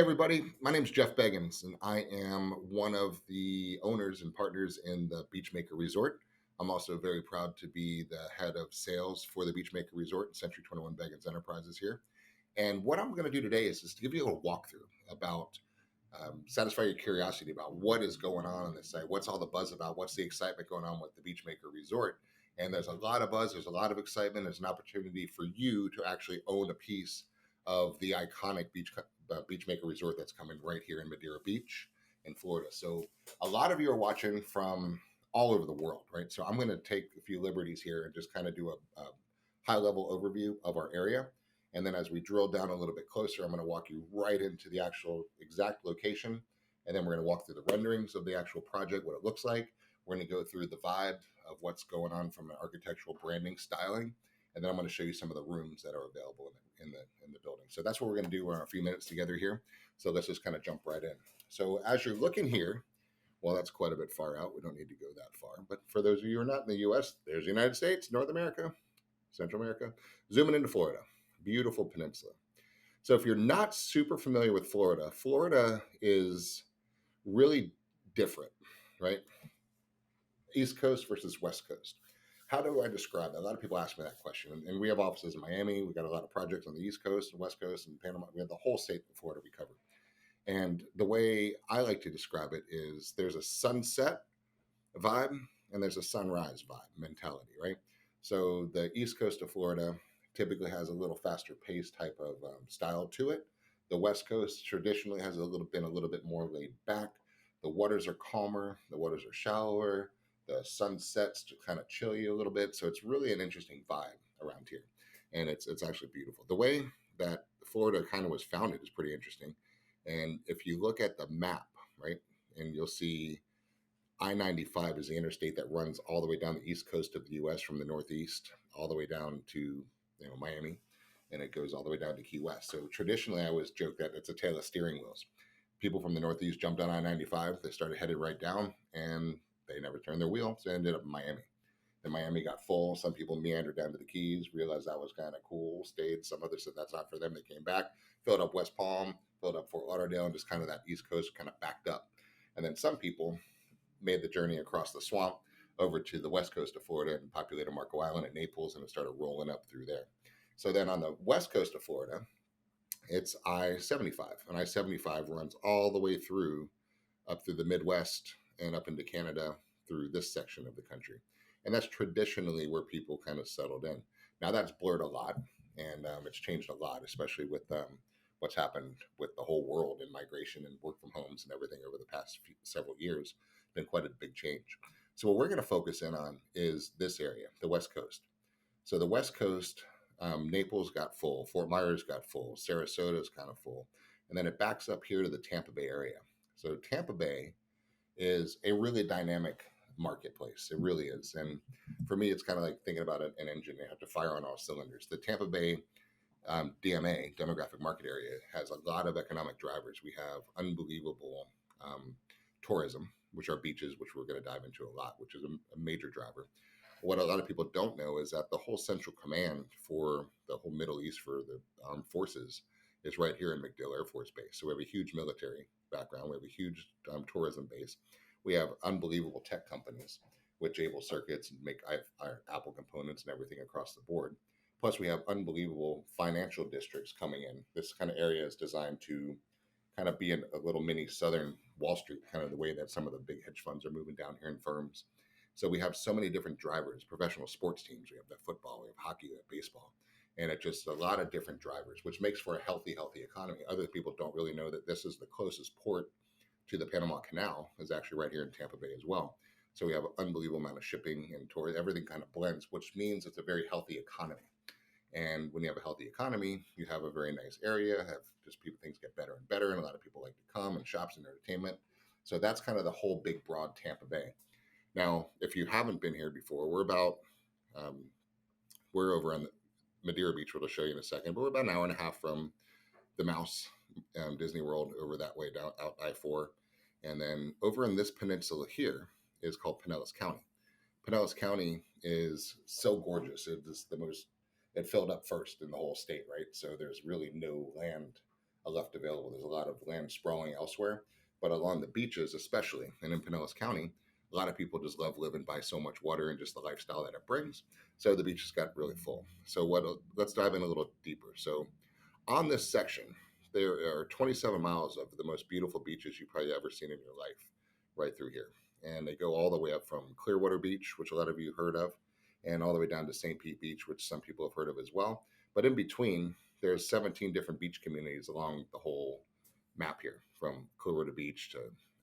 everybody. My name is Jeff Beggins, and I am one of the owners and partners in the Beachmaker Resort. I'm also very proud to be the head of sales for the Beachmaker Resort and C21 Beggins Enterprises here. And what I'm going to do today is to give you a little walkthrough about satisfy your curiosity about what is going on this site, what's all the buzz about, what's the excitement going on with the Beachmaker Resort. And there's a lot of buzz, there's a lot of excitement. There's an opportunity for you to actually own a piece of the iconic Beachmaker Resort that's coming right here in Madeira Beach in Florida. So a lot of you are watching from all over the world, right? So I'm going to take a few liberties here and just kind of do a high-level overview of our area. And then as we drill down a little bit closer, I'm going to walk you right into the actual exact location. And then we're going to walk through the renderings of the actual project, what it looks like. We're going to go through the vibe of what's going on from an architectural branding styling. And then I'm going to show you some of the rooms that are available in the building. So that's what we're going to do in a few minutes together here. So let's just kind of jump right in. So as you're looking here, well, that's quite a bit far out. We don't need to go that far. But for those of you who are not in the U.S., there's the United States, North America, Central America, zooming into Florida. Beautiful peninsula. So if you're not super familiar with Florida, Florida is really different, right? East Coast versus West Coast. How do I describe that? A lot of people ask me that question. And we have offices in Miami. We got a lot of projects on the East Coast and West Coast and Panama. We have the whole state of Florida we cover. And the way I like to describe it is there's a sunset vibe and there's a sunrise vibe mentality, right? So the East Coast of Florida typically has a little faster paced type of style to it. The West Coast traditionally has been a little bit more laid back. The waters are calmer. The waters are shallower. The sun sets to kind of chill you a little bit. So it's really an interesting vibe around here. And it's actually beautiful. The way that Florida kind of was founded is pretty interesting. And if you look at the map, right, and you'll see I-95 is the interstate that runs all the way down the east coast of the U.S. from the northeast all the way down to Miami, and it goes all the way down to Key West. So traditionally, I always joke that it's a tale of steering wheels. People from the northeast jumped on I-95, they started headed right down, and they never turned their wheel, so they ended up in Miami. Then Miami got full. Some people meandered down to the Keys, realized that was kind of cool, stayed. Some others said that's not for them. They came back, filled up West Palm, filled up Fort Lauderdale, and just kind of that East Coast kind of backed up. And then some people made the journey across the swamp over to the west coast of Florida and populated Marco Island at Naples, and it started rolling up through there. So then on the west coast of Florida, it's I-75, and I-75 runs all the way through up through the Midwest and up into Canada through this section of the country. And that's traditionally where people kind of settled in. Now that's blurred a lot, and it's changed a lot, especially with what's happened with the whole world and migration and work from homes and everything over the past several years. It's been quite a big change. So what we're going to focus in on is this area, the West Coast. So the West Coast, Naples got full, Fort Myers got full, Sarasota's kind of full, and then it backs up here to the Tampa Bay area. So Tampa Bay is a really dynamic marketplace. It really is. And for me, it's kind of like thinking about an engine. You have to fire on all cylinders. The Tampa Bay DMA, demographic market area, has a lot of economic drivers. We have unbelievable tourism, which are beaches, which we're going to dive into a lot, which is a major driver. What a lot of people don't know is that the whole central command for the whole Middle East for the armed forces is right here in MacDill Air Force Base. So we have a huge military background. We have a huge tourism base. We have unbelievable tech companies with Able circuits and make Apple components and everything across the board. Plus, we have unbelievable financial districts coming in. This kind of area is designed to kind of be a little mini Southern Wall Street, kind of the way that some of the big hedge funds are moving down here in firms. So we have so many different drivers, professional sports teams. We have the football, we have hockey, we have baseball. And it's just a lot of different drivers, which makes for a healthy economy. Other people don't really know that this is the closest port to the Panama Canal, is actually right here in Tampa Bay as well. So we have an unbelievable amount of shipping and tourism. Everything kind of blends, which means it's a very healthy economy. And when you have a healthy economy, you have a very nice area, have just things get better and better. And a lot of people like to come and shops and entertainment. So that's kind of the whole big, broad Tampa Bay. Now, if you haven't been here before, we're over on Madeira Beach, which I'll show you in a second, but we're about an hour and a half from the Mouse, Disney World, over that way down out I-4. And then over in this peninsula here is called Pinellas County. Pinellas County is so gorgeous. It is it filled up first in the whole state, right? So there's really no land left available. There's a lot of land sprawling elsewhere, but along the beaches, especially and in Pinellas County, a lot of people just love living by so much water and just the lifestyle that it brings. So the beaches got really full. So let's dive in a little deeper. So on this section, there are 27 miles of the most beautiful beaches you've probably ever seen in your life right through here. And they go all the way up from Clearwater Beach, which a lot of you heard of, and all the way down to St. Pete Beach, which some people have heard of as well. But in between, there's 17 different beach communities along the whole map here, from Clearwater Beach to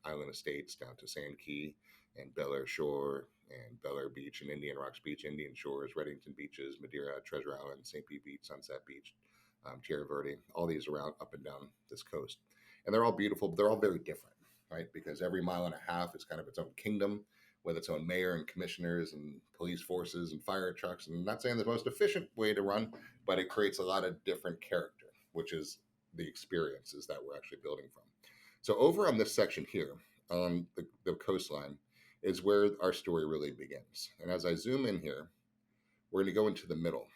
Island Estates down to Sand Key and Bel Air Shore and Bel Air Beach and Indian Rocks Beach, Indian Shores, Reddington Beaches, Madeira, Treasure Island, St. Pete Beach, Sunset Beach, Tierra Verde, all these around up and down this coast. And they're all beautiful, but they're all very different, right? Because every mile and a half is kind of its own kingdom with its own mayor and commissioners and police forces and fire trucks. And I'm not saying the most efficient way to run, but it creates a lot of different character, which is the experiences that we're actually building from. So over on this section here, on the coastline, is where our story really begins. And as I zoom in here, we're going to go into the middle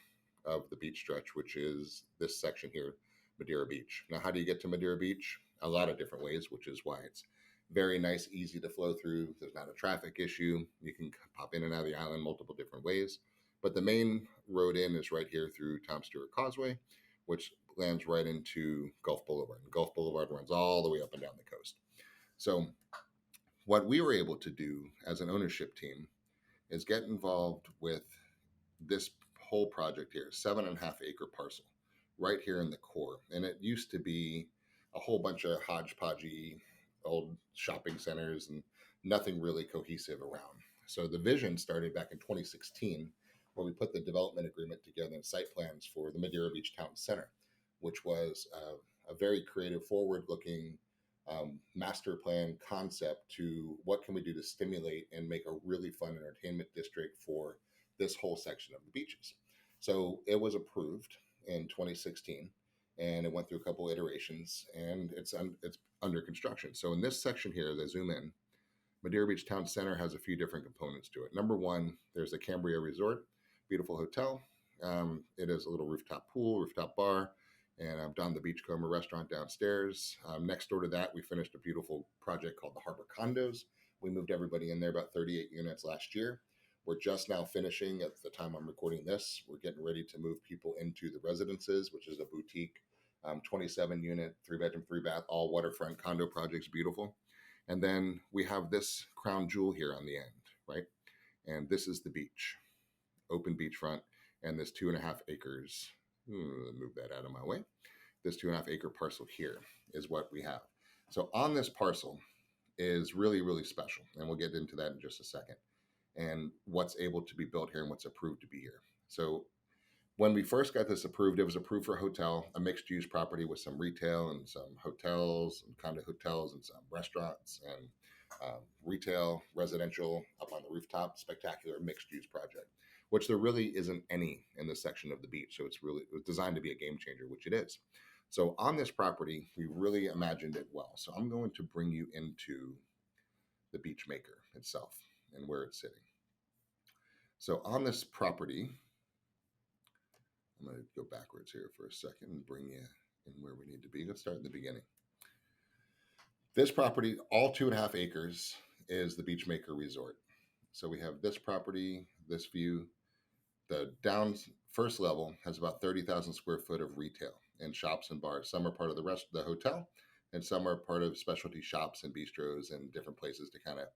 of the beach stretch, which is this section here, Madeira Beach. Now, how do you get to Madeira Beach? A lot of different ways, which is why it's very nice, easy to flow through. There's not a traffic issue. You can pop in and out of the island multiple different ways. But the main road in is right here through Tom Stewart Causeway, which lands right into Gulf Boulevard. And Gulf Boulevard runs all the way up and down the coast. So what we were able to do as an ownership team is get involved with this whole project here, 7.5 acre parcel right here in the core. And it used to be a whole bunch of hodgepodgey old shopping centers and nothing really cohesive around. So the vision started back in 2016, where we put the development agreement together and site plans for the Madeira Beach Town Center, which was a very creative, forward-looking master plan concept to what can we do to stimulate and make a really fun entertainment district for this whole section of the beaches. So it was approved in 2016, and it went through a couple iterations, and it's under construction. So in this section here, as I zoom in, Madeira Beach Town Center has a few different components to it. Number one, there's the Cambria Resort, beautiful hotel. It is a little rooftop pool, rooftop bar, and down the Beachcomber restaurant downstairs. Next door to that, we finished a beautiful project called the Harbor Condos. We moved everybody in there, about 38 units last year. We're just now finishing at the time I'm recording this. We're getting ready to move people into the residences, which is a boutique, 27 unit, 3 bedroom, 3 bath, all waterfront condo projects, beautiful. And then we have this crown jewel here on the end, right? And this is the beach, open beachfront, and this 2.5 acres. Move that out of my way. This 2.5 acre parcel here is what we have. So on this parcel is really, really special. And we'll get into that in just a second. And what's able to be built here and what's approved to be here. So when we first got this approved, it was approved for a hotel, a mixed use property with some retail and some hotels and condo hotels and some restaurants and retail, residential up on the rooftop, spectacular mixed use project, which there really isn't any in this section of the beach. So it was designed to be a game changer, which it is. So on this property, we really imagined it well. So I'm going to bring you into the Beachmaker itself and where it's sitting. So on this property, I'm going to go backwards here for a second and bring you in where we need to be. Let's start in the beginning. This property, all 2.5 acres, is the Beachmaker Resort. So we have this property, this view. The first level has about 30,000 square foot of retail and shops and bars. Some are part of the rest of the hotel, and some are part of specialty shops and bistros and different places to kind of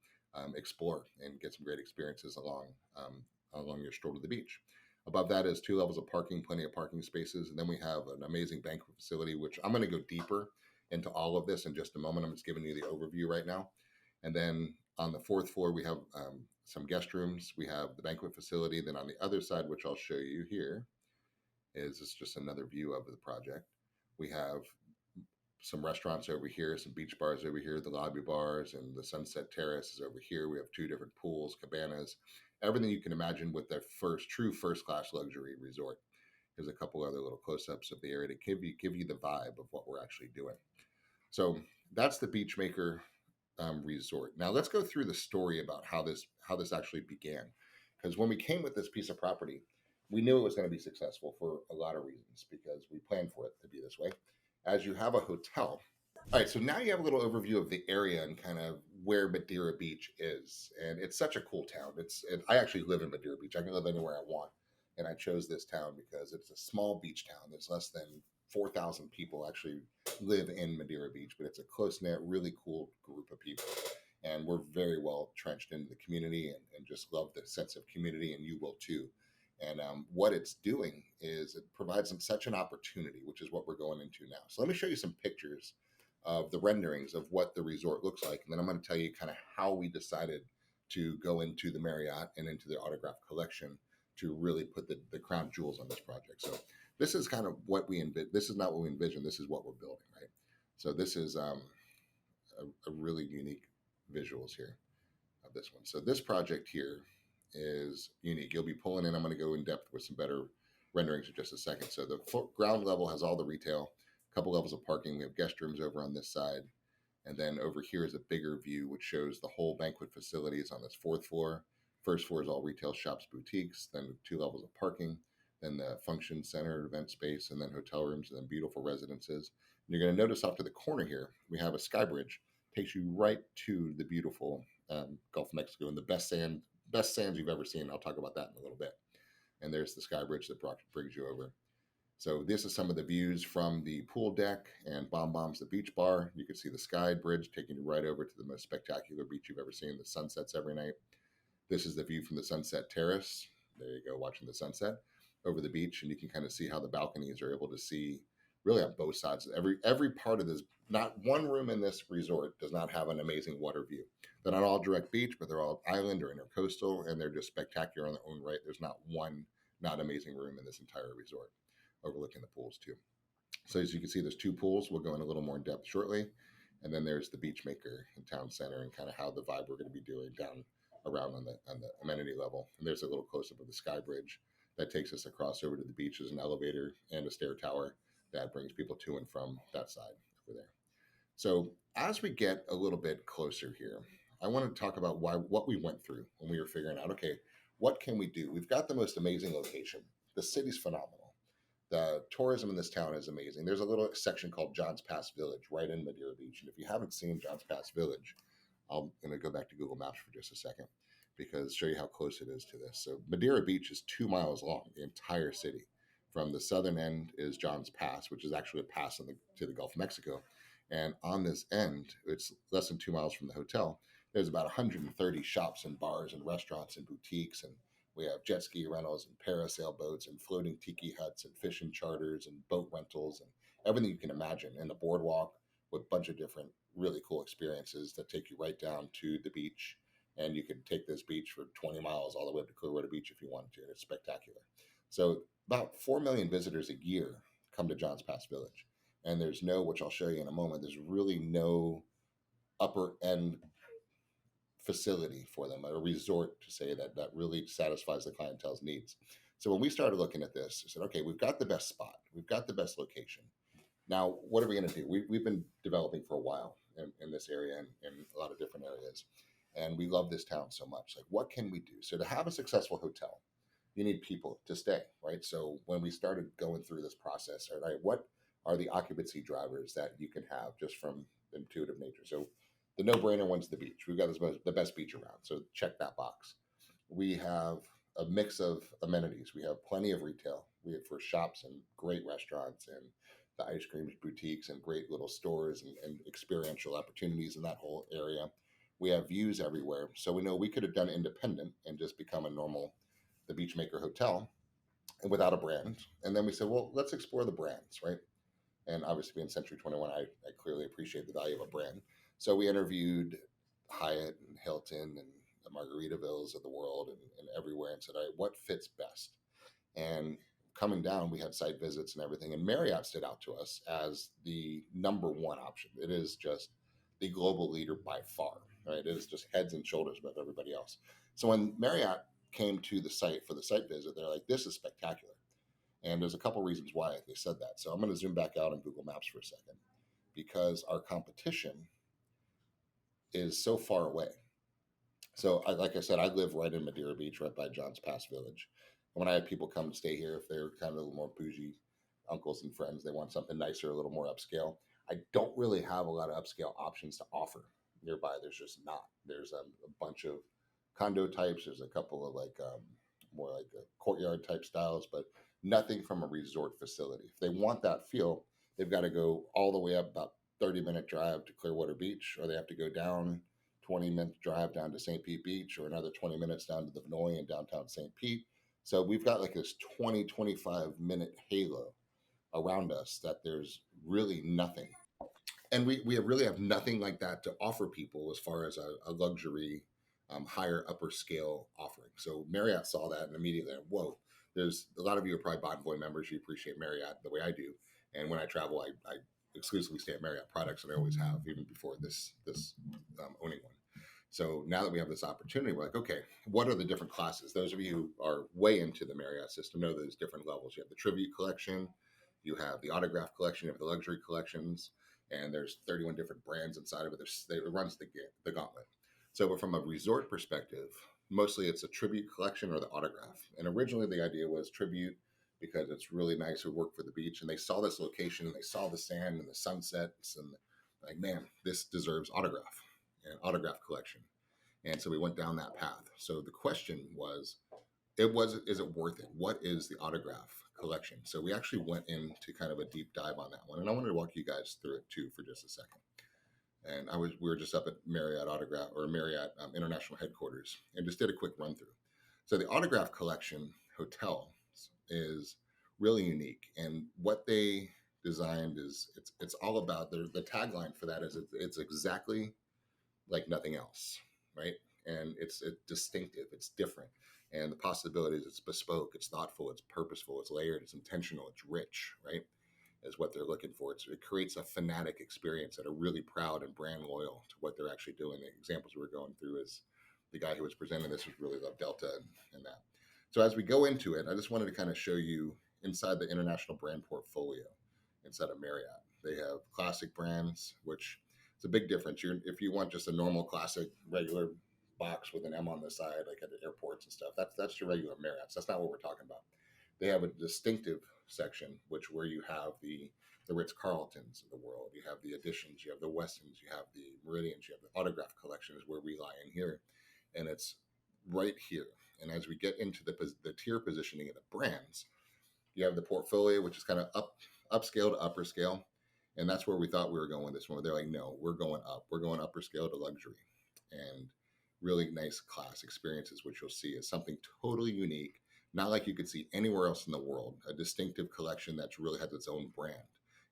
explore and get some great experiences along your stroll to the beach. Above that is 2 levels of parking, plenty of parking spaces. And then we have an amazing banquet facility, which I'm going to go deeper into all of this in just a moment. I'm just giving you the overview right now. And then on the 4th floor, we have some guest rooms. We have the banquet facility. Then on the other side, which I'll show you here, is just another view of the project. We have some restaurants over here, some beach bars over here, the lobby bars, and the Sunset Terrace is over here. We have 2 different pools, cabanas, everything you can imagine with their true first-class luxury resort. There's a couple other little close-ups of the area to give you the vibe of what we're actually doing. So that's the Beachmaker Resort. Now let's go through the story about how this actually began. Because when we came with this piece of property, we knew it was going to be successful for a lot of reasons because we planned for it to be this way. as you have a hotel. All right, so now you have a little overview of the area and kind of where Madeira Beach is, and it's such a cool town. I actually live in Madeira Beach. I can live anywhere I want, and I chose this town because it's a small beach town. There's less than 4,000 people actually live in Madeira Beach, but it's a close knit, really cool group of people, and we're very well trenched into the community and just love the sense of community, and you will too. And what it's doing is it provides them such an opportunity, which is what we're going into now. So let me show you some pictures of the renderings of what the resort looks like. And then I'm going to tell you kind of how we decided to go into the Marriott and into the autograph collection to really put the crown jewels on this project. So this is kind of what we envision. This is not what we envision. This is what we're building, right? So this is a really unique visuals here of this one. So this project here is unique. You'll be pulling in. I'm going to go in depth with some better renderings in just a second. So the ground level has all the retail, a couple levels of parking. We have guest rooms over on this side. And then over here is a bigger view, which shows the whole banquet facilities on this fourth floor. First floor is all retail shops, boutiques, then 2 levels of parking, then the function center, event space, and then hotel rooms, and then beautiful residences. And you're going to notice off to the corner here, we have a sky bridge. Takes you right to the beautiful Gulf of Mexico and the best sands you've ever seen. I'll talk about that in a little bit. And there's the sky bridge that brings you over. So this is some of the views from the pool deck, and Bom Bom's the beach bar. You can see the sky bridge taking you right over to the most spectacular beach you've ever seen. The sunsets every night. This is the view from the Sunset Terrace. There you go, watching the sunset over the beach, and you can kind of see how the balconies are able to see really on both sides. Every part of this, not one room in this resort does not have an amazing water view. They're not all direct beach, but they're all island or intercoastal, and they're just spectacular in their own right. There's not one not amazing room in this entire resort, overlooking the pools too. So as you can see, there's 2 pools. We'll go in a little more in depth shortly. And then there's the Beachmaker in Town Center and kind of how the vibe we're going to be doing down around on the amenity level. And there's a little close up of the sky bridge that takes us across over to the beach. There's an elevator and a stair tower that brings people to and from that side over there. So as we get a little bit closer here, I want to talk about what we went through when we were figuring out, okay, what can we do? We've got the most amazing location. The city's phenomenal. The tourism in this town is amazing. There's a little section called John's Pass Village right in Madeira Beach. And if you haven't seen John's Pass Village, I'm going to go back to Google Maps for just a second because show you how close it is to this. So Madeira Beach is 2 miles long, the entire city. From the southern end is John's Pass, which is actually a pass to the Gulf of Mexico. And on this end, it's less than 2 miles from the hotel. There's about 130 shops and bars and restaurants and boutiques, and we have jet ski rentals and parasail boats and floating tiki huts and fishing charters and boat rentals and everything you can imagine. And a boardwalk with a bunch of different really cool experiences that take you right down to the beach. And you can take this beach for 20 miles all the way up to Clearwater Beach if you wanted to. It's spectacular. So about 4 million visitors a year come to Johns Pass Village. And there's no, which I'll show you in a moment, there's really no upper end facility for them, a resort to say that really satisfies the clientele's needs. So when we started looking at this, I said, okay, we've got the best spot, we've got the best location. Now, what are we going to do? We've been developing for a while in this area and in a lot of different areas, and we love this town so much. Like, what can we do? So to have a successful hotel, you need people to stay, right? So when we started going through this process, right, what are the occupancy drivers that you can have just from intuitive nature? So the no-brainer one's the beach. We've got the best beach around, so check that box. We have a mix of amenities. We have plenty of retail. We have for shops and great restaurants and the ice cream boutiques and great little stores and experiential opportunities in that whole area. We have views everywhere. So we know we could have done independent and just become the Beachmaker Hotel and without a brand. And then we said, well, let's explore the brands, right? And obviously being Century 21, I clearly appreciate the value of a brand. So we interviewed Hyatt and Hilton and the Margaritavilles of the world and everywhere and said, all right, what fits best? And coming down, we had site visits and everything. And Marriott stood out to us as the number one option. It is just the global leader by far, right? It is just heads and shoulders above everybody else. So when Marriott came to the site for the site visit, they're like, this is spectacular. And there's a couple reasons why they said that. So I'm going to zoom back out on Google Maps for a second because our competition is so far away. So like I said, I live right in Madeira Beach, right by Johns Pass Village. And when I have people come stay here, if they're kind of a little more bougie, uncles and friends, they want something nicer, a little more upscale. I don't really have a lot of upscale options to offer nearby. There's just not. There's a bunch of condo types. There's a couple of more like courtyard type styles, but nothing from a resort facility. If they want that feel, they've got to go all the way up about 30-minute drive to Clearwater Beach, or they have to go down 20-minute drive down to St. Pete Beach, or another 20 minutes down to the Vinoy in downtown St. Pete. So we've got like this 25-minute halo around us that there's really nothing. And we really have nothing like that to offer people as far as a luxury, higher upper scale offering. So Marriott saw that and immediately, whoa, there's a lot of you are probably Bonvoy members. You appreciate Marriott the way I do. And when I travel, I exclusively stay at Marriott products, and I always have, even before this owning one. So now that we have this opportunity, we're like, okay, what are the different classes? Those of you who are way into the Marriott system know there's different levels. You have the tribute collection, you have the autograph collection, you have the luxury collections, and there's 31 different brands inside of it. It runs the gauntlet. So, but from a resort perspective, mostly it's a tribute collection or the autograph. And originally the idea was tribute because it's really nice to work for the beach. And they saw this location and they saw the sand and the sunsets and like, man, this deserves autograph and autograph collection. And so we went down that path. So the question was, is it worth it? What is the autograph collection? So we actually went into kind of a deep dive on that one. And I wanted to walk you guys through it too for just a second. And we were just up at Marriott Autograph or Marriott International Headquarters and just did a quick run through. So the autograph collection hotel is really unique, and what they designed is it's all about the tagline for that is it's exactly like nothing else, right? And it's distinctive, it's different, and the possibilities, it's bespoke, it's thoughtful, it's purposeful, it's layered, it's intentional, it's rich, right? Is what they're looking for. It creates a fanatic experience that are really proud and brand loyal to what they're actually doing. The examples we're going through is the guy who was presenting this was really loved Delta and that. So as we go into it, I just wanted to kind of show you inside the international brand portfolio inside of Marriott. They have classic brands, which is a big difference. If you want just a normal classic regular box with an M on the side, like at the airports and stuff, that's your regular Marriott's. That's not what we're talking about. They have a distinctive section, which where you have the Ritz-Carltons of the world, you have the Editions, you have the Westons, you have the Meridians, you have the autograph collection is where we lie in here, and it's right here. And as we get into the tier positioning of the brands, you have the portfolio, which is kind of upscale to upper scale, and that's where we thought we were going with this one. They're like, no, we're going up. We're going upper scale to luxury, and really nice class experiences, which you'll see is something totally unique, not like you could see anywhere else in the world. A distinctive collection that's really has its own brand,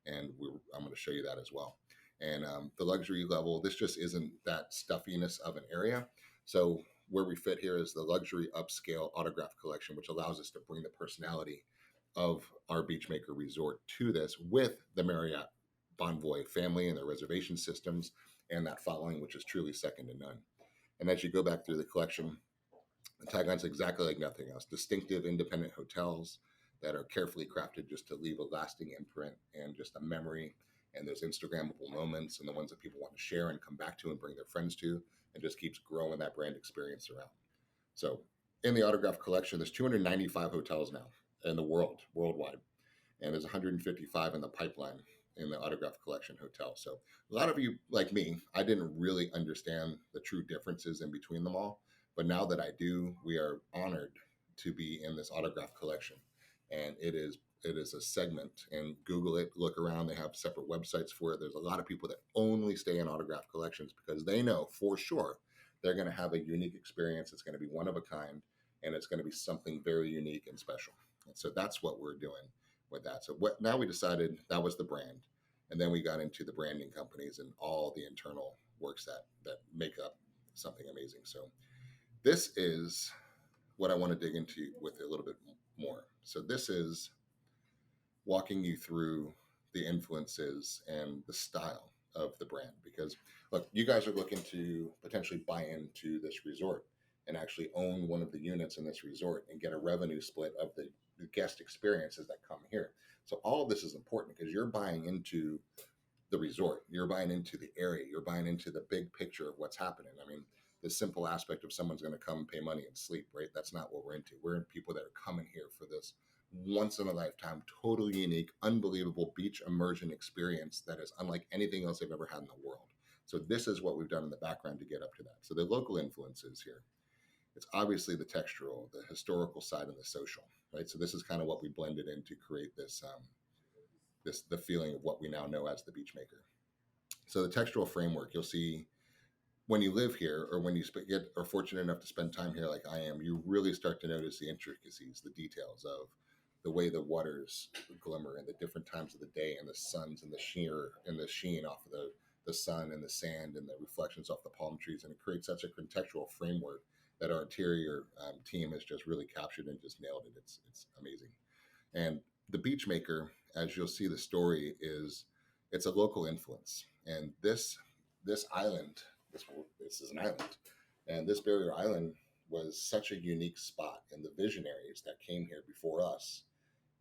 and I'm going to show you that as well. And the luxury level, this just isn't that stuffiness of an area. So where we fit here is the luxury upscale autograph collection, which allows us to bring the personality of our Beachmaker Resort to this with the Marriott Bonvoy family and their reservation systems and that following, which is truly second to none. And as you go back through the collection, the tagline's exactly like nothing else. Distinctive, independent hotels that are carefully crafted just to leave a lasting imprint and just a memory, and those Instagrammable moments and the ones that people want to share and come back to and bring their friends to, and just keeps growing that brand experience around. So in the autograph collection, there's 295 hotels now in the worldwide, and there's 155 in the pipeline in the autograph collection hotel. So a lot of you, like me, I didn't really understand the true differences in between them all. But now that I do, we are honored to be in this autograph collection. And it is a segment, and Google it, look around. They have separate websites for it. There's a lot of people that only stay in autograph collections because they know for sure they're going to have a unique experience. It's going to be one of a kind, and it's going to be something very unique and special. And so that's what we're doing with that. So now we decided that was the brand. And then we got into the branding companies and all the internal works that make up something amazing. So this is what I want to dig into with a little bit more. So this is walking you through the influences and the style of the brand, because look, you guys are looking to potentially buy into this resort and actually own one of the units in this resort and get a revenue split of the guest experiences that come here. So all of this is important because you're buying into the resort, you're buying into the area, you're buying into the big picture of what's happening. I mean, the simple aspect of someone's going to come pay money and sleep, right? That's not what we're into. We're in people that are coming here for this once in a lifetime, totally unique, unbelievable beach immersion experience that is unlike anything else I've ever had in the world. So this is what we've done in the background to get up to that. So the local influences here, it's obviously the textural, the historical side, and the social, right? So this is kind of what we blended in to create this the feeling of what we now know as the Beachmaker. So the textural framework, you'll see when you live here, or when you get are fortunate enough to spend time here like I am, you really start to notice the intricacies, the details of the way the waters glimmer and the different times of the day, and the suns and the sheen off of the sun and the sand and the reflections off the palm trees, and it creates such a contextual framework that our interior team has just really captured and just nailed it. It's amazing. And the Beachmaker, as you'll see, the story is it's a local influence, and this island, this is an island, and this barrier island was such a unique spot, and the visionaries that came here before us,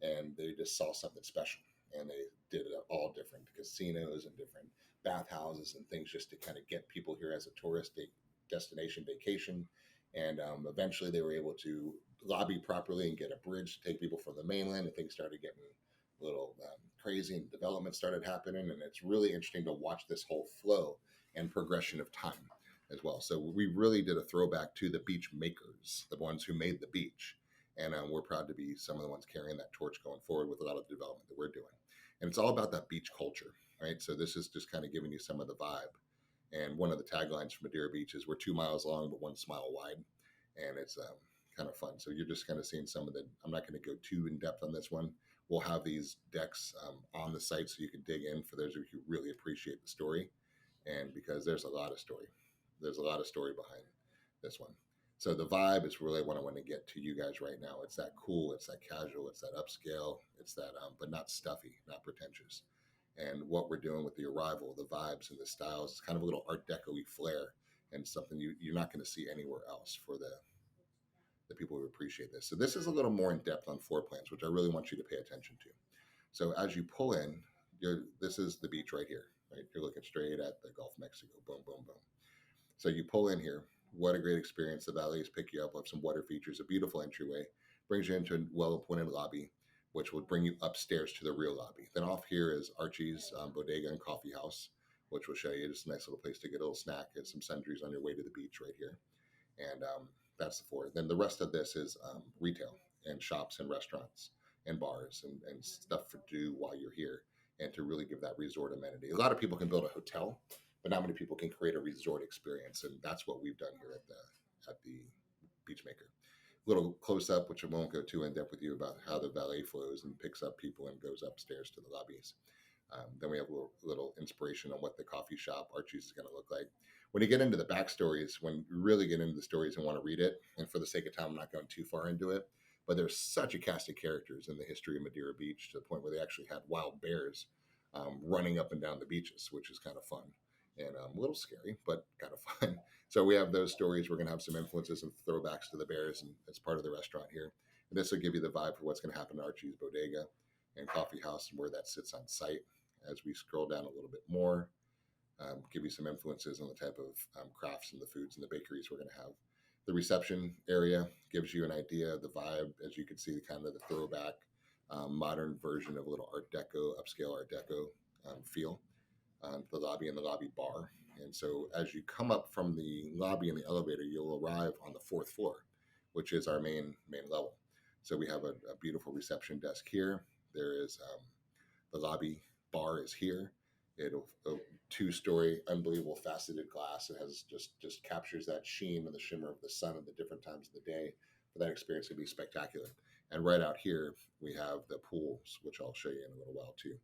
and they just saw something special, and they did all different casinos and different bathhouses and things just to kind of get people here as a tourist destination vacation. And eventually they were able to lobby properly and get a bridge to take people from the mainland, and things started getting a little crazy, and development started happening. And it's really interesting to watch this whole flow and progression of time as well. So we really did a throwback to the beach makers, the ones who made the beach. And we're proud to be some of the ones carrying that torch going forward with a lot of the development that we're doing. And it's all about that beach culture, right? So this is just kind of giving you some of the vibe. And one of the taglines for Madeira Beach is, "We're 2 miles long, but 1 smile wide." And it's kind of fun. So you're just kind of seeing some of the, I'm not going to go too in depth on this one. We'll have these decks on the site so you can dig in for those of you who really appreciate the story. And because there's a lot of story, there's a lot of story behind this one. So the vibe is really what I want to get to you guys right now. It's that cool, it's that casual, it's that upscale, it's that, but not stuffy, not pretentious. And what we're doing with the arrival, the vibes and the styles, it's kind of a little Art Deco-y flair, and something you're not going to see anywhere else for the people who appreciate this. So this is a little more in depth on floor plans, which I really want you to pay attention to. So as you pull in, this is the beach right here, right? You're looking straight at the Gulf of Mexico. Boom, boom, boom. So you pull in here. What a great experience. The valets pick you up with some water features, a beautiful entryway, brings you into a well-appointed lobby, which will bring you upstairs to the real lobby. Then off here is Archie's Bodega and Coffee House, which will show you just a nice little place to get a little snack and some sundries on your way to the beach right here. And that's the floor. Then the rest of this is retail and shops and restaurants and bars and stuff to do while you're here, and to really give that resort amenity. A lot of people can build a hotel, but not many people can create a resort experience, and that's what we've done here at the Beachmaker. Little close up, which I won't go too in depth with you about how the valet flows and picks up people and goes upstairs to the lobbies. Then we have a little inspiration on what the coffee shop Archie's is going to look like. When you get into the backstories, when you really get into the stories and want to read it, and for the sake of time, I'm not going too far into it, but there's such a cast of characters in the history of Madeira Beach, to the point where they actually had wild bears running up and down the beaches, which is kind of fun and a little scary, but kind of fun. So we have those stories. We're going to have some influences and throwbacks to the bears, and it's part of the restaurant here. And this will give you the vibe for what's going to happen to Archie's Bodega and Coffee House, and where that sits on site. As we scroll down a little bit more, give you some influences on the type of crafts and the foods and the bakeries we're going to have. The reception area gives you an idea of the vibe, as you can see, kind of the throwback, modern version of a little Art Deco, upscale Art Deco feel. The lobby and the lobby bar. And so as you come up from the lobby in the elevator, you'll arrive on the fourth floor, which is our main level. So we have a beautiful reception desk here. There is the lobby bar is here. It'll a 2-story, unbelievable faceted glass. It has just captures that sheen and the shimmer of the sun at the different times of the day. For that experience to be spectacular. And right out here, we have the pools, which I'll show you in a little while too.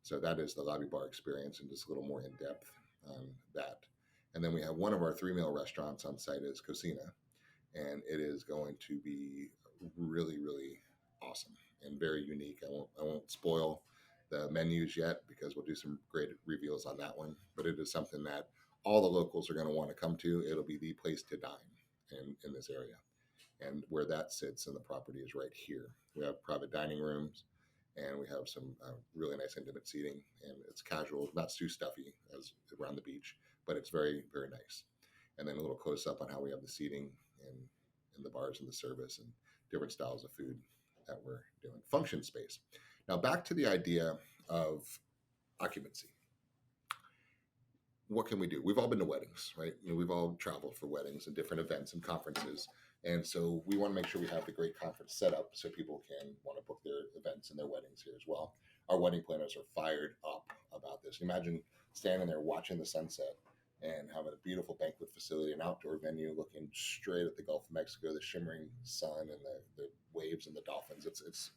So that is the lobby bar experience, and just a little more in depth on that. And then we have one of our 3-meal restaurants on site is Cocina, and it is going to be really, really awesome and very unique. I won't spoil the menus yet, because we'll do some great reveals on that one. But it is something that all the locals are going to want to come to. It'll be the place to dine in this area. And where that sits in the property is right here. We have private dining rooms, and we have some really nice intimate seating, and it's casual, not too stuffy as around the beach, but it's very, very nice. And then a little close up on how we have the seating and the bars and the service and different styles of food that we're doing. Function space. Now back to the idea of occupancy. What can we do? We've all been to weddings, right? We've all traveled for weddings and different events and conferences. And so we want to make sure we have the great conference set up so people can want to book their events and their weddings here as well. Our wedding planners are fired up about this. Imagine standing there watching the sunset and having a beautiful banquet facility, an outdoor venue looking straight at the Gulf of Mexico, the shimmering sun and the waves and the dolphins. It's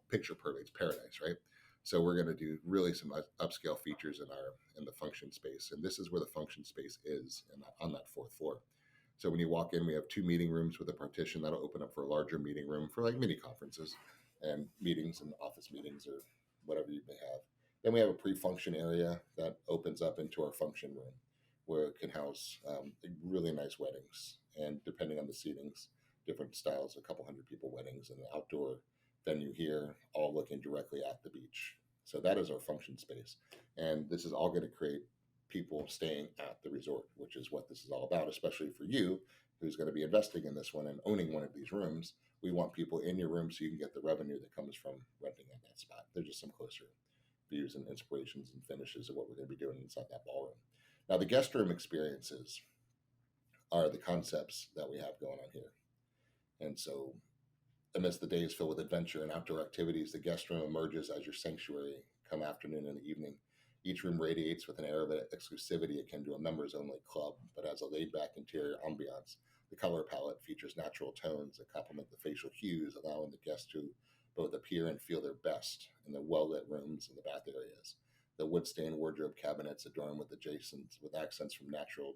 picture perfect. It's paradise, right? So we're going to do really some upscale features in the function space, and this is where the function space is on that fourth floor. So when you walk in, we have 2 meeting rooms with a partition that'll open up for a larger meeting room for like mini conferences and meetings and office meetings or whatever you may have. Then we have a pre-function area that opens up into our function room where it can house really nice weddings, and depending on the seatings, different styles, a couple hundred people weddings, and an outdoor venue here, all looking directly at the beach. So that is our function space. And this is all going to create people staying at the resort, which is what this is all about, especially for you who's going to be investing in this one and owning one of these rooms. We want people in your room so you can get the revenue that comes from renting in that spot. There's just some closer views and inspirations and finishes of what we're going to be doing inside that ballroom. Now, the guest room experiences are the concepts that we have going on here. And so amidst the days filled with adventure and outdoor activities, the guest room emerges as your sanctuary come afternoon and evening. Each room radiates with an air of exclusivity akin to a members-only club, but has a laid-back interior ambiance. The color palette features natural tones that complement the facial hues, allowing the guests to both appear and feel their best in the well-lit rooms and the bath areas. The wood-stained wardrobe cabinets adorned with accents from natural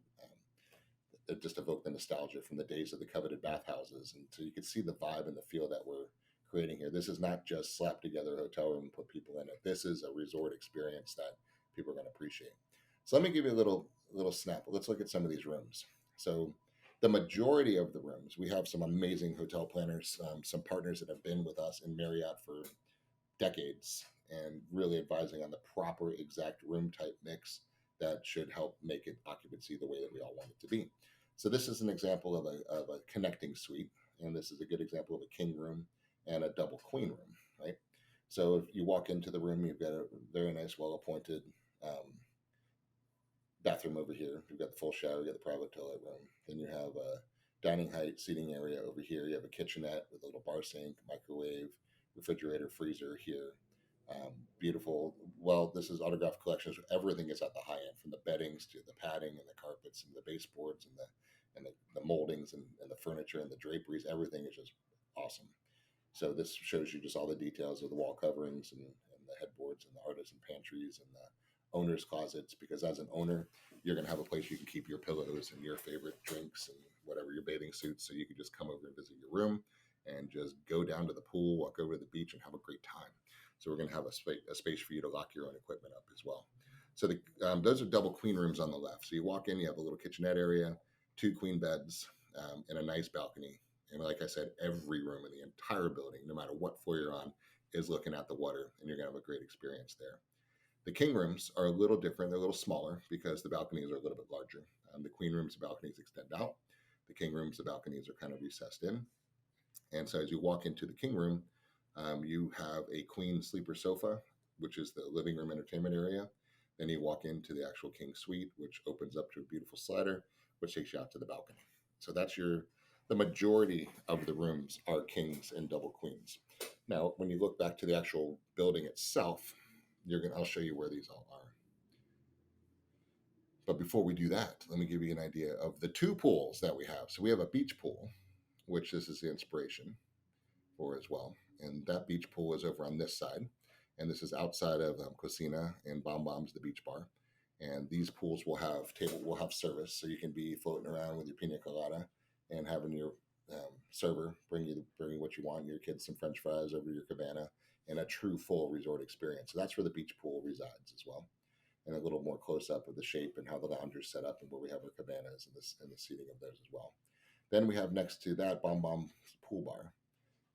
that just evoke the nostalgia from the days of the coveted bathhouses. And so you can see the vibe and the feel that we're creating here. This is not just slap together a hotel room and put people in it. This is a resort experience that people are going to appreciate. So let me give you a little snap. Let's look at some of these rooms. So the majority of the rooms, we have some amazing hotel planners, some partners that have been with us in Marriott for decades and really advising on the proper exact room type mix that should help make it occupancy the way that we all want it to be. So this is an example of a connecting suite, and this is a good example of a king room and a double queen room, right? So if you walk into the room, you've got a very nice, well-appointed bathroom over here. You've got the full shower, you got the private toilet room. Then you have a dining height seating area over here. You have a kitchenette with a little bar sink, microwave, refrigerator, freezer here. Beautiful. Well, this is autograph collections. Everything is at the high end, from the beddings to the padding and the carpets and the baseboards and the moldings and the furniture and the draperies. Everything is just awesome. So this shows you just all the details of the wall coverings and the headboards and the artisan pantries and the owner's closets, because as an owner, you're going to have a place you can keep your pillows and your favorite drinks and whatever, your bathing suits, so you can just come over and visit your room and just go down to the pool, walk over to the beach, and have a great time. So we're going to have a space for you to lock your own equipment up as well. So those are double queen rooms on the left. So you walk in, you have a little kitchenette area, 2 queen beds, and a nice balcony. And like I said, every room in the entire building, no matter what floor you're on, is looking at the water, and you're going to have a great experience there. The king rooms are a little different. They're a little smaller because the balconies are a little bit larger. The queen rooms, the balconies extend out. The king rooms, the balconies are kind of recessed in. And so as you walk into the king room, you have a queen sleeper sofa, which is the living room entertainment area. Then you walk into the actual king suite, which opens up to a beautiful slider, which takes you out to the balcony. So that's the majority of the rooms are kings and double queens. Now, when you look back to the actual building itself, I'll show you where these all are. But before we do that, let me give you an idea of the 2 pools that we have. So we have a beach pool, which this is the inspiration for as well. And that beach pool is over on this side. And this is outside of Cocina and Bom Bom's, the beach bar. And these pools will have service, so you can be floating around with your pina colada and having your server bring you what you want, your kids some French fries over your cabana, and a true full resort experience. So that's where the beach pool resides as well. And a little more close up of the shape and how the lounge is set up and where we have our cabanas and the seating of those as well. Then we have next to that Bom Bom Pool Bar.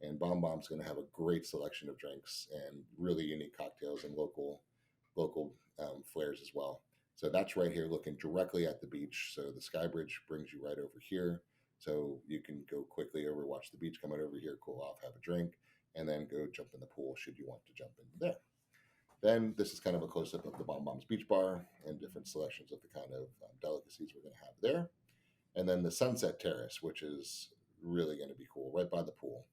And Bom Bom's going to have a great selection of drinks and really unique cocktails and local flares as well. So that's right here looking directly at the beach. So the sky bridge brings you right over here. So you can go quickly over, watch the beach, come out over here, cool off, have a drink, and then go jump in the pool should you want to jump in there. Then this is kind of a close-up of the Bom Bom's Beach Bar and different selections of the kind of delicacies we're going to have there. And then the Sunset Terrace, which is really going to be cool, right by the pool.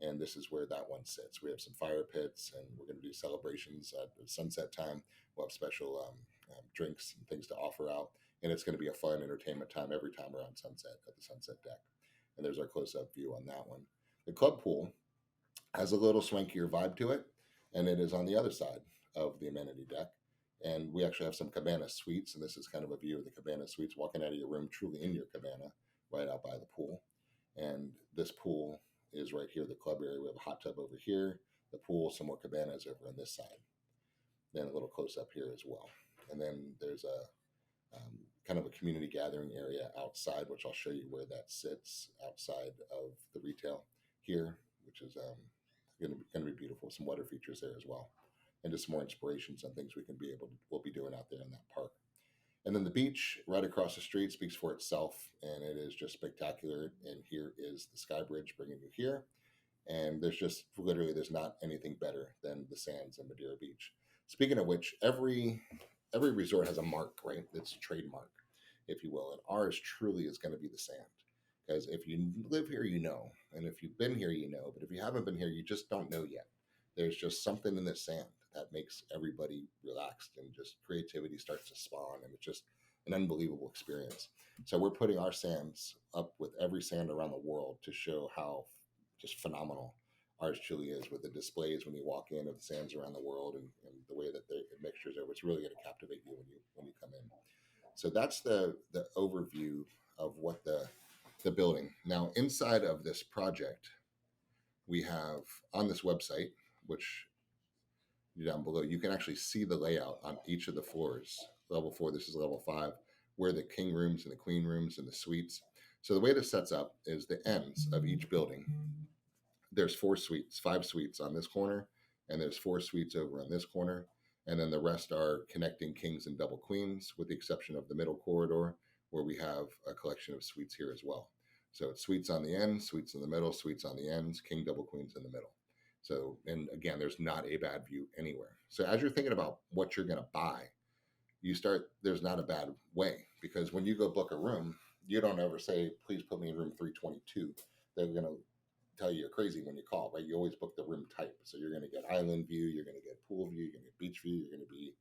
And this is where that one sits. We have some fire pits, and we're going to do celebrations at sunset time. We'll have special drinks and things to offer out, and it's going to be a fun entertainment time every time around sunset at the sunset deck. And there's our close-up view on that one. The club pool has a little swankier vibe to it, and it is on the other side of the amenity deck. And we actually have some cabana suites, and this is kind of a view of the cabana suites, walking out of your room, truly in your cabana, right out by the pool. And this pool is right here, the club area. We have a hot tub over here, the pool, some more cabanas over on this side. Then a little close up here as well. And then there's a kind of a community gathering area outside, which I'll show you where that sits outside of the retail here, which is going to be beautiful. Some water features there as well, and just some more inspirations on things we'll be doing out there in that park. And then the beach right across the street speaks for itself, and it is just spectacular. And here is the Sky Bridge bringing you here. And there's not anything better than the sands in Madeira Beach. Speaking of which, every resort has a mark, right? It's a trademark, if you will. And ours truly is going to be the sand. Because if you live here, you know. And if you've been here, you know. But if you haven't been here, you just don't know yet. There's just something in the sand that makes everybody relaxed, and just creativity starts to spawn, and it's just an unbelievable experience. So we're putting our sands up with every sand around the world to show how just phenomenal ours truly is, with the displays when you walk in of the sands around the world, and the way that the mixtures are. It's really going to captivate you when you come in. So that's the overview of what the building. Now, inside of this project, we have on this website, which down below, you can actually see the layout on each of the floors. Level 4, this is level 5, where the king rooms and the queen rooms and the suites. So the way this sets up is the ends of each building. There's 5 suites on this corner, and there's 4 suites over on this corner. And then the rest are connecting kings and double queens, with the exception of the middle corridor, where we have a collection of suites here as well. So it's suites on the ends, suites in the middle, suites on the ends, king double queens in the middle. So, and again, there's not a bad view anywhere. So as you're thinking about what you're going to buy, there's not a bad way, because when you go book a room, you don't ever say, please put me in room 322. They're going to tell you you're crazy when you call, right? You always book the room type. So you're going to get island view, you're going to get pool view, you're going to get beach view, you're going to be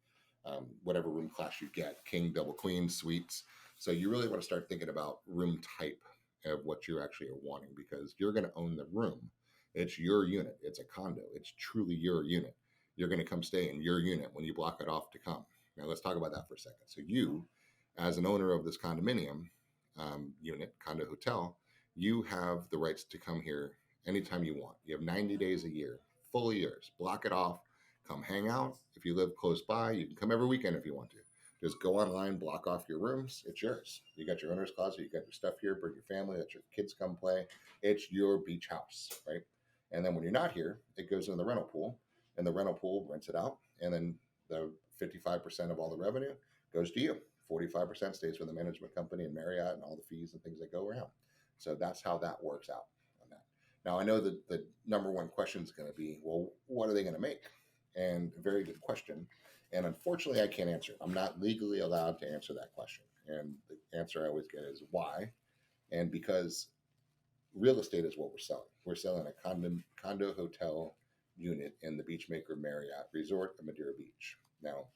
whatever room class you get, king, double queen, suites. So you really want to start thinking about room type of what you actually are wanting, because you're going to own the room. It's your unit. It's a condo. It's truly your unit. You're going to come stay in your unit when you block it off to come. Now let's talk about that for a second. So you, as an owner of this condominium unit, condo hotel, you have the rights to come here anytime you want. You have 90 days a year, fully yours. Block it off. Come hang out. If you live close by, you can come every weekend if you want to. Just go online, block off your rooms. It's yours. You got your owner's closet. You got your stuff here. Bring your family. Let your kids come play. It's your beach house, right? And then when you're not here, it goes in the rental pool, and the rental pool rents it out. And then the 55% of all the revenue goes to you. 45% stays with the management company and Marriott and all the fees and things that go around. So that's how that works out on that. Now, I know that the number one question is going to be, well, what are they going to make? And a very good question. And unfortunately, I can't answer. I'm not legally allowed to answer that question. And the answer I always get is why? And because real estate is what we're selling. We're selling a condo hotel unit in the Beachmaker Marriott Resort in Madeira Beach. Now,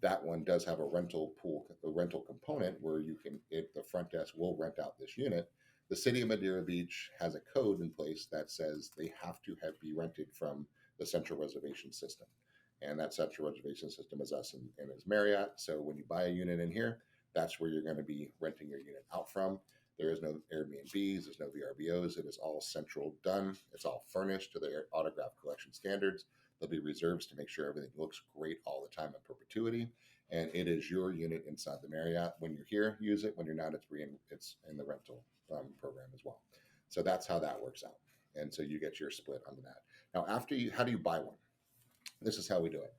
that one does have a rental component where the front desk will rent out this unit. The city of Madeira Beach has a code in place that says they have to be rented from the central reservation system. And that central reservation system is us and is Marriott. So when you buy a unit in here, that's where you're going to be renting your unit out from. There is no Airbnbs, there's no VRBOs. It is all central done. It's all furnished to the autograph collection standards. There'll be reserves to make sure everything looks great all the time in perpetuity. And it is your unit inside the Marriott. When you're here, use it. When you're not, it's in the rental program as well. So that's how that works out. And so you get your split on that. Now, how do you buy one? This is how we do it.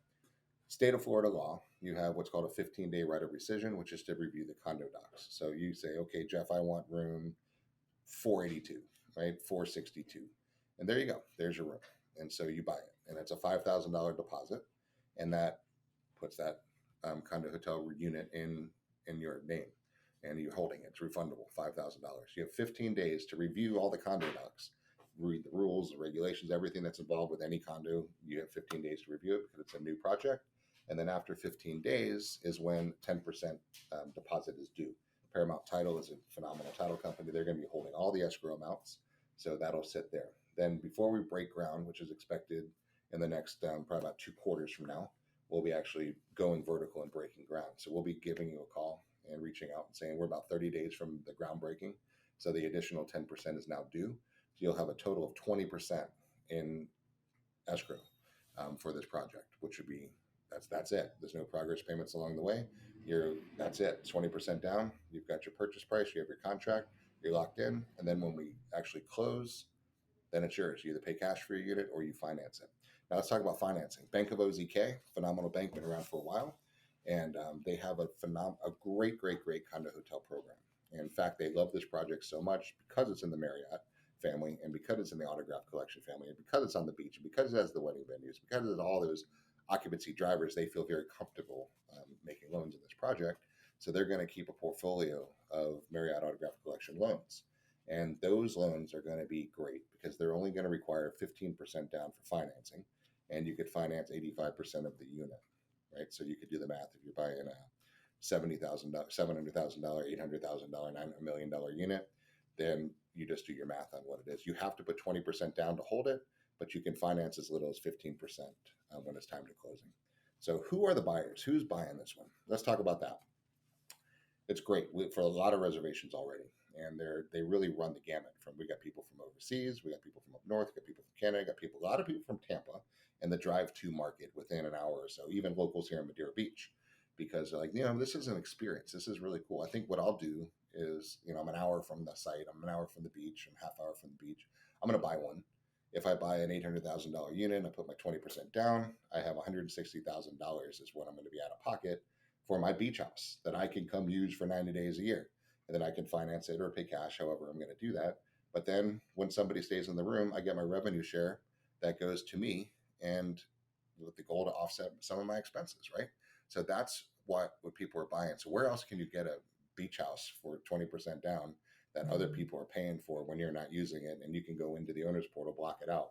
State of Florida law, you have what's called a 15-day right of rescission, which is to review the condo docs. So you say, okay, Jeff, I want room 482, right? 462. And there you go. There's your room. And so you buy it. And it's a $5,000 deposit. And that puts that condo hotel unit in your name. And you're holding it. It's refundable, $5,000. You have 15 days to review all the condo docs, read the rules, the regulations, everything that's involved with any condo. You have 15 days to review it because it's a new project. And then after 15 days is when 10% deposit is due. Paramount Title is a phenomenal title company. They're going to be holding all the escrow amounts. So that'll sit there. Then before we break ground, which is expected in the next probably about 2 quarters from now, we'll be actually going vertical and breaking ground. So we'll be giving you a call and reaching out and saying we're about 30 days from the groundbreaking. So the additional 10% is now due. So you'll have a total of 20% in escrow for this project, which would be, that's it. There's no progress payments along the way. That's it. 20% down. You've got your purchase price. You have your contract. You're locked in. And then when we actually close, then it's yours. You either pay cash for your unit or you finance it. Now let's talk about financing. Bank of OZK, phenomenal bank, been around for a while, and they have a great condo hotel program. And in fact, they love this project so much because it's in the Marriott family, and because it's in the Autograph Collection family, and because it's on the beach, and because it has the wedding venues, because it has all those occupancy drivers, they feel very comfortable making loans in this project. So they're going to keep a portfolio of Marriott Autograph Collection loans. And those loans are going to be great because they're only going to require 15% down for financing, and you could finance 85% of the unit, right? So you could do the math. If you're buying a $700,000, $800,000, $9 million unit, then you just do your math on what it is. You have to put 20% down to hold it, but you can finance as little as 15% when it's time to closing. So who are the buyers? Who's buying this one? Let's talk about that. It's great for a lot of reservations already. And they really run the gamut. We got people from overseas, we got people from up north, we got people from Canada, a lot of people from Tampa, and the drive-to market within an hour or so, even locals here in Madeira Beach, because they're like, this is an experience. This is really cool. I think what I'll do is, I'm an hour from the site, I'm an hour from the beach, I'm half hour from the beach. I'm going to buy one. If I buy an $800,000 unit and I put my 20% down, I have $160,000 is what I'm going to be out of pocket for my beach house that I can come use for 90 days a year. And then I can finance it or pay cash, however I'm going to do that. But then when somebody stays in the room, I get my revenue share that goes to me, and with the goal to offset some of my expenses, right? So that's what people are buying. So where else can you get a beach house for 20% down that other people are paying for when you're not using it, and you can go into the owner's portal, block it out?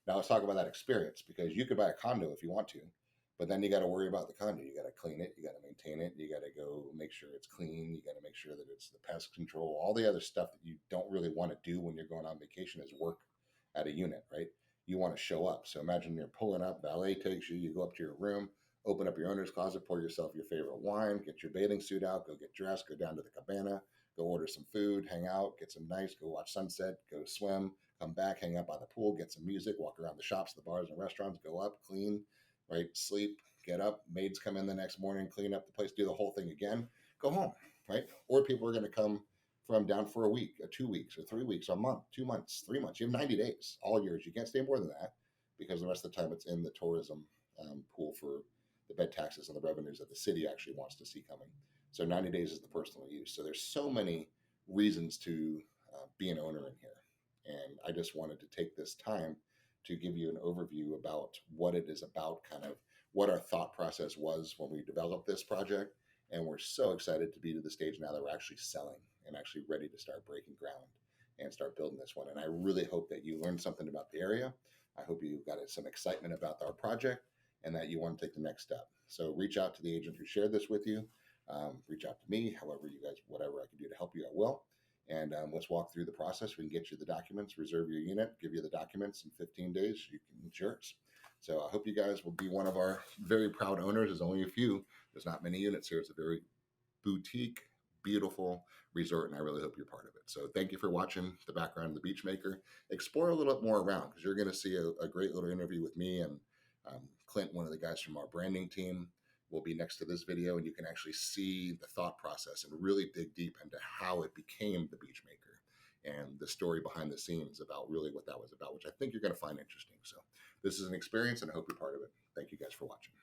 Now let's talk about that experience, because you could buy a condo if you want to, but then you got to worry about the condo. You got to clean it. You got to maintain it. You got to go make sure it's clean. You got to make sure that it's the pest control, all the other stuff that you don't really want to do when you're going on vacation is work at a unit, right? You want to show up. So imagine you're pulling up, valet takes you, you go up to your room, open up your owner's closet, pour yourself your favorite wine, get your bathing suit out, go get dressed, go down to the cabana, go order some food, hang out, get some nice, go watch sunset, go swim, come back, hang out by the pool, get some music, walk around the shops, the bars and restaurants, go up, clean, right? Sleep, get up, maids come in the next morning, clean up the place, do the whole thing again, go home, right? Or people are going to come from down for a week, or 2 weeks, or 3 weeks, or a month, 2 months, 3 months. You have 90 days, all yours. You can't stay more than that because the rest of the time it's in the tourism pool for the bed taxes and the revenues that the city actually wants to see coming. So 90 days is the personal use. So there's so many reasons to be an owner in here. And I just wanted to take this time to give you an overview about what it is about, kind of what our thought process was when we developed this project. And we're so excited to be to the stage now that we're actually selling and actually ready to start breaking ground and start building this one. And I really hope that you learned something about the area. I hope you got some excitement about our project and that you want to take the next step. So reach out to the agent who shared this with you. Reach out to me, however you guys, whatever I can do to help you, I will. And let's walk through the process. We can get you the documents, reserve your unit, give you the documents in 15 days. It's yours. So I hope you guys will be one of our very proud owners. There's only a few. There's not many units here. It's a very boutique, beautiful resort, and I really hope you're part of it. So thank you for watching the background of the Beachmaker. Explore a little bit more around, because you're going to see a great little interview with me and Clint, one of the guys from our branding team, will be next to this video, and you can actually see the thought process and really dig deep into how it became the Beachmaker and the story behind the scenes about really what that was about, which I think you're going to find interesting. So this is an experience, and I hope you're part of it. Thank you guys for watching.